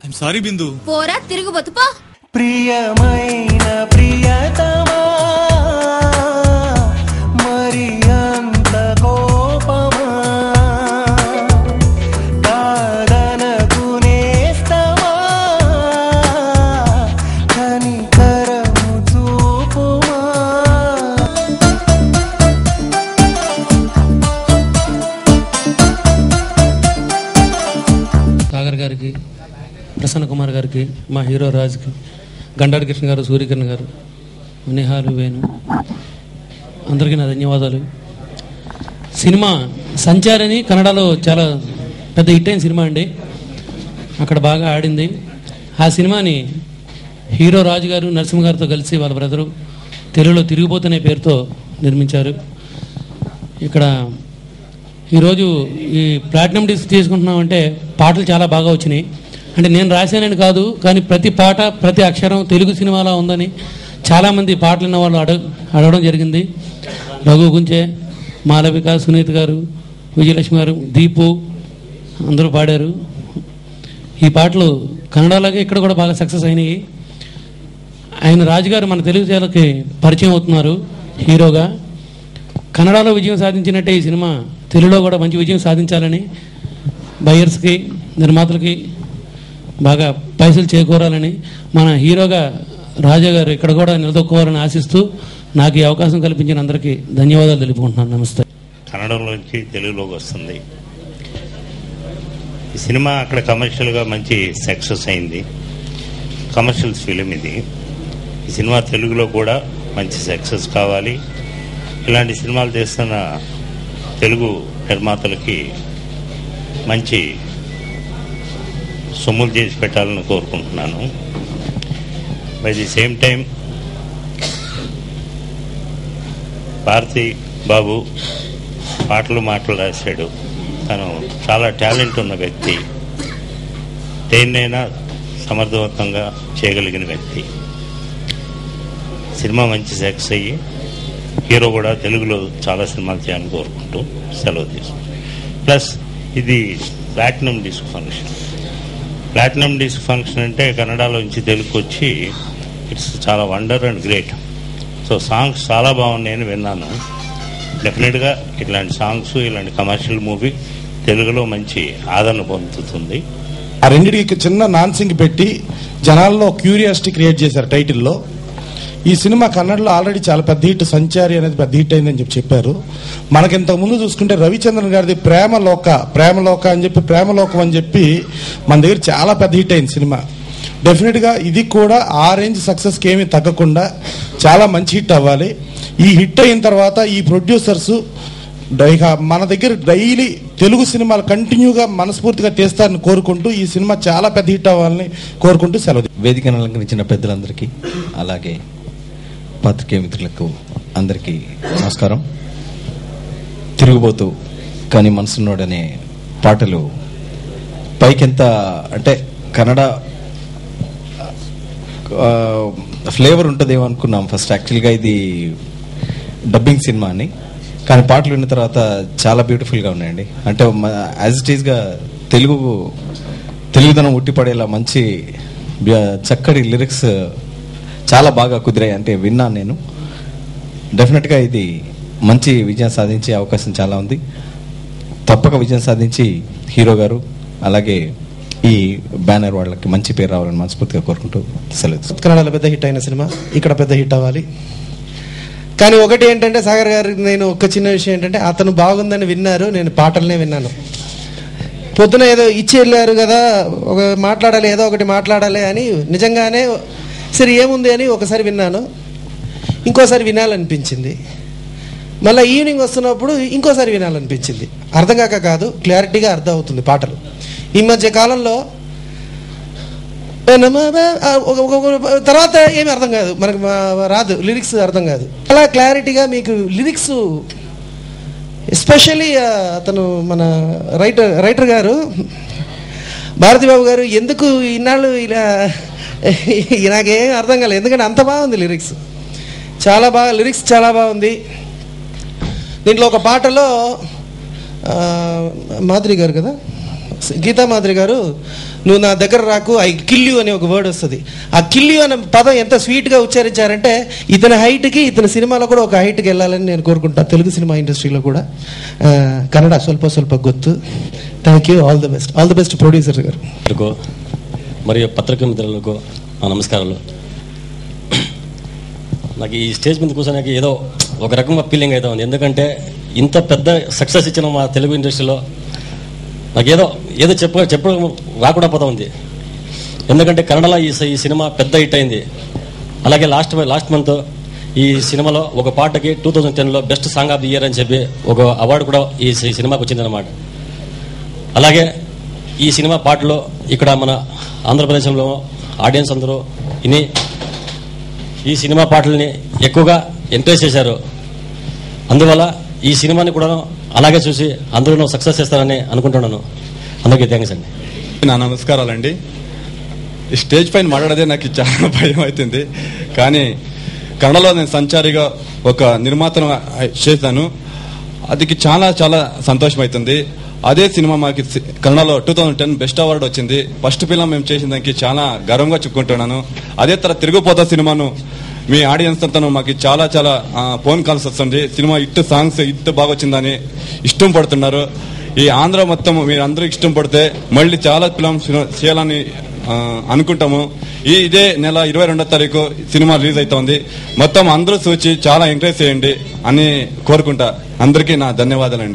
I'm sorry బిందు. పోరా తిరుగుబోతు పో. ప్రియమైన ప్రియతమా మరి అంత కోపమా కాదనకు నేస్తమా కనికరము చూపుమా. సాగర్ గారికి, ప్రసన్న కుమార్ గారికి, మా హీరో రాజుకి, గండాడి కృష్ణ గారు, సూర్యకిరణ్ గారు, నిహాలు, వేణు, అందరికీ నా ధన్యవాదాలు. సినిమా సంచారి అని కన్నడలో చాలా పెద్ద హిట్ అయిన సినిమా అండి. అక్కడ బాగా ఆడింది. ఆ సినిమాని హీరో రాజు గారు నరసింహ గారితో కలిసి వాళ్ళ బ్రదరు తెలుగులో తిరిగిపోతున్న పేరుతో నిర్మించారు. ఇక్కడ ఈరోజు ఈ ప్లాటినం డిస్క్ తీసుకుంటున్నామంటే పాటలు చాలా బాగా వచ్చినాయి. అంటే నేను రాశానని కాదు, కానీ ప్రతి పాట ప్రతి అక్షరం తెలుగు సినిమాలో ఉందని చాలామంది పాటలు విన్న వాళ్ళు అడగడం జరిగింది. రఘు గుంచే, మాలవిక, సునీత్ గారు, విజయలక్ష్మి గారు, దీపు అందరూ పాడారు. ఈ పాటలు కన్నడలాగే ఇక్కడ కూడా బాగా సక్సెస్ అయినాయి. ఆయన రాజుగారు మన తెలుగు తేలకి పరిచయం అవుతున్నారు హీరోగా. కన్నడలో విజయం సాధించినట్టే ఈ సినిమా తెలుగులో కూడా మంచి విజయం సాధించాలని, బయ్యర్స్కి, నిర్మాతలకి బాగా పైసలు చేకూరాలని, మన హీరోగా రాజా గారు ఇక్కడ కూడా నిలదొక్కోవాలని ఆశిస్తూ నాకు ఈ అవకాశం కల్పించిన అందరికీ ధన్యవాదాలు తెలుపుకుంటున్నాను. నమస్తే. కన్నడంలోంచి తెలుగులోకి వస్తుంది ఈ సినిమా. అక్కడ కమర్షియల్గా మంచి సక్సెస్ అయింది. కమర్షియల్స్ ఫిలిం ఇది. ఈ సినిమా తెలుగులో కూడా మంచి సక్సెస్ కావాలి. ఇలాంటి సినిమాలు చేస్తున్న తెలుగు నిర్మాతలకి మంచి సొమ్ములు చేసి పెట్టాలని కోరుకుంటున్నాను. By the same time Bharathi Babu మాటలు రాశాడు. తను చాలా టాలెంట్ ఉన్న వ్యక్తి, దేన్నైనా సమర్థవంతంగా చేయగలిగిన వ్యక్తి. సినిమా మంచి సక్సెస్ అయ్యి హీరో కూడా తెలుగులో చాలా సినిమాలు చేయాలని కోరుకుంటూ సెలవు తీసుకుంటాం. ప్లస్ ఇది platinum disc function. Platinum disc function అంటే కన్నడలోంచి తెలుగుకి వచ్చి ఇట్స్ చాలా wonder and great. So songs చాలా బాగున్నాయని విన్నాను. డెఫినెట్గా ఇట్లాంటి సాంగ్స్, ఇలాంటి కమర్షియల్ మూవీ తెలుగులో మంచి ఆదరణ పొందుతుంది. ఆ రెండింటికి చిన్న నాన్సింగ్ పెట్టి జనాల్లో క్యూరియాసిటీ క్రియేట్ చేశారు టైటిల్లో. ఈ సినిమా కన్నడలో ఆల్రెడీ చాలా పెద్ద హిట్, సంచారి అనేది పెద్ద హిట్ అయిందని చెప్పారు. మనకి ఇంతకు ముందు చూసుకుంటే రవిచంద్రన్ గారిది ప్రేమలోక అని చెప్పి, ప్రేమలోకం అని చెప్పి మన దగ్గర చాలా పెద్ద హిట్ అయింది సినిమా. డెఫినెట్గా ఇది కూడా ఆ రేంజ్ సక్సెస్కి ఏమీ తగ్గకుండా చాలా మంచి హిట్ అవ్వాలి. ఈ హిట్ అయిన తర్వాత ఈ ప్రొడ్యూసర్స్ మన దగ్గర డైలీ తెలుగు సినిమాలు కంటిన్యూగా మనస్ఫూర్తిగా తీస్తారని కోరుకుంటూ ఈ సినిమా చాలా పెద్ద హిట్ అవ్వాలని కోరుకుంటూ సెలవు. వేదికను అలంకరించిన పెద్దలందరికీ, అలాగే పాత్రికేయ మిత్రులకు అందరికీ నమస్కారం. తిరుగుబోతూ కానీ మనసున్నోడనే పాటలు పైకెంత అంటే కన్నడ ఫ్లేవర్ ఉంటుందేమో అనుకున్నాం ఫస్ట్. యాక్చువల్గా ఇది డబ్బింగ్ సినిమా అని, కానీ పాటలు విన్న తర్వాత చాలా బ్యూటిఫుల్గా ఉన్నాయండి. అంటే యాజ్ ఇట్ ఈస్గా తెలుగుదనం ఉట్టిపడేలా మంచి చక్కటి లిరిక్స్ చాలా బాగా కుదిరాయి. అంటే విన్నాను నేను. డెఫినెట్గా ఇది మంచి విజయం సాధించే అవకాశం చాలా ఉంది. తప్పక విజయం సాధించి హీరో గారు అలాగే ఈ బ్యానర్ వాళ్ళకి మంచి పేరు రావాలని మనస్ఫూర్తిగా కోరుకుంటూ సెలవు. కన్నడలో పెద్ద హిట్ అయిన సినిమా ఇక్కడ పెద్ద హిట్ అవ్వాలి. కానీ ఒకటి ఏంటంటే సాగర్ గారు, నేను ఒక చిన్న విషయం ఏంటంటే, అతను బాగుందని విన్నారు, నేను పాటలనే విన్నాను. పొద్దున ఏదో ఇచ్చి వెళ్ళారు కదా, ఒక మాట్లాడాలి, ఏదో ఒకటి మాట్లాడాలి అని నిజంగానే సరే ఏముంది అని ఒకసారి విన్నాను. ఇంకోసారి వినాలనిపించింది. మళ్ళీ ఈవినింగ్ వస్తున్నప్పుడు ఇంకోసారి వినాలనిపించింది. అర్థం కాక కాదు, క్లారిటీగా అర్థం అవుతుంది పాటలు. ఈ మధ్య కాలంలో తర్వాత ఏమి అర్థం కాదు, మనకు రాదు, లిరిక్స్ అర్థం కాదు. అలా క్లారిటీగా మీకు లిరిక్స్, ఎస్పెషల్లీ అతను మన రైటర్ గారు భారతిబాబు గారు ఎందుకు ఇన్నాళ్ళు ఇలా నాకేం అర్థం కాలేదు. ఎందుకంటే అంత బాగుంది లిరిక్స్, చాలా బాగా లిరిక్స్ చాలా బాగుంది. దీంట్లో ఒక పాటలో మాధురి గారు కదా, గీతా మాధురి గారు నువ్వు నా దగ్గర రాకు, ఐ కిల్ యూ అనే ఒక వర్డ్ వస్తుంది. ఆ కిల్ యూ అనే పదం ఎంత స్వీట్గా ఉచ్చారించారంటే ఇతని హైట్కి ఇతని సినిమాలో కూడా ఒక హైట్కి వెళ్ళాలని నేను కోరుకుంటాను, తెలుగు సినిమా ఇండస్ట్రీలో కూడా. కన్నడ ಸ್ವಲ್ಪ ಸ್ವಲ್ಪ ಗೊತ್ತು. Thank you. All the best. All the best producer గారు. మరియు పత్రికా మిత్రులకు నమస్కారాలు. నాకు ఈ స్టేజ్ మీద కూర్చోడానికి ఏదో ఒక రకంగా ఫీలింగ్ అయితే ఉంది. ఎందుకంటే ఇంత పెద్ద సక్సెస్ ఇచ్చిన మా తెలుగు ఇండస్ట్రీలో నాకు ఏదో చెప్పడం రాకుండా పోతా ఉంది. ఎందుకంటే కన్నడలో ఈ సినిమా పెద్ద హిట్ అయింది. అలాగే లాస్ట్ మంత్ ఈ సినిమాలో ఒక పాటకి 2010లో best song of the year అని చెప్పి ఒక అవార్డు కూడా ఈ సినిమాకి వచ్చిందన్నమాట. అలాగే ఈ సినిమా పాటలో ఇక్కడ మన ఆంధ్రప్రదేశ్లో ఆడియన్స్ అందరూ విని ఈ సినిమా పాటల్ని ఎక్కువగా ఎంకరేజ్ చేశారు. అందువల్ల ఈ సినిమాని కూడా అలాగే చూసి అందరూ సక్సెస్ చేస్తారని అనుకుంటున్నాను. అందరికీ థ్యాంక్స్ అండి. నా నమస్కారాలండి. ఈ స్టేజ్ పైన మాట్లాడేదే నాకు చాలా భయం అవుతుంది. కానీ కన్నడలో నేను సంచారిగా ఒక నిర్మాతను చేశాను. అది చాలా చాలా సంతోషం అవుతుంది. అదే సినిమా మాకు కన్నడలో 2010 బెస్ట్ అవార్డు వచ్చింది. ఫస్ట్ ఫిల్మ్ మేము చేసిన దానికి చాలా గర్వంగా చెప్పుకుంటున్నాను. అదే తర తిరుగుపోతా సినిమాను మీ ఆడియన్స్ అంతా మాకు చాలా చాలా ఫోన్ కాల్స్ వస్తుంది. సినిమా ఇట్టు సాంగ్స్ ఇట్టు బాగా వచ్చిందని ఇష్టం పడుతున్నారు. ఈ ఆంధ్ర మొత్తం మీరు అందరూ ఇష్టం పడితే మళ్ళీ చాలా ఫిల్మ్స్ చేయాలని అనుకుంటాము. ఇదే నెల 22వ తారీఖు సినిమా రిలీజ్ అవుతోంది. మొత్తం అందరూ చూసి చాలా ఎంకరేజ్ చేయండి అని కోరుకుంటా. అందరికీ నా ధన్యవాదాలండి.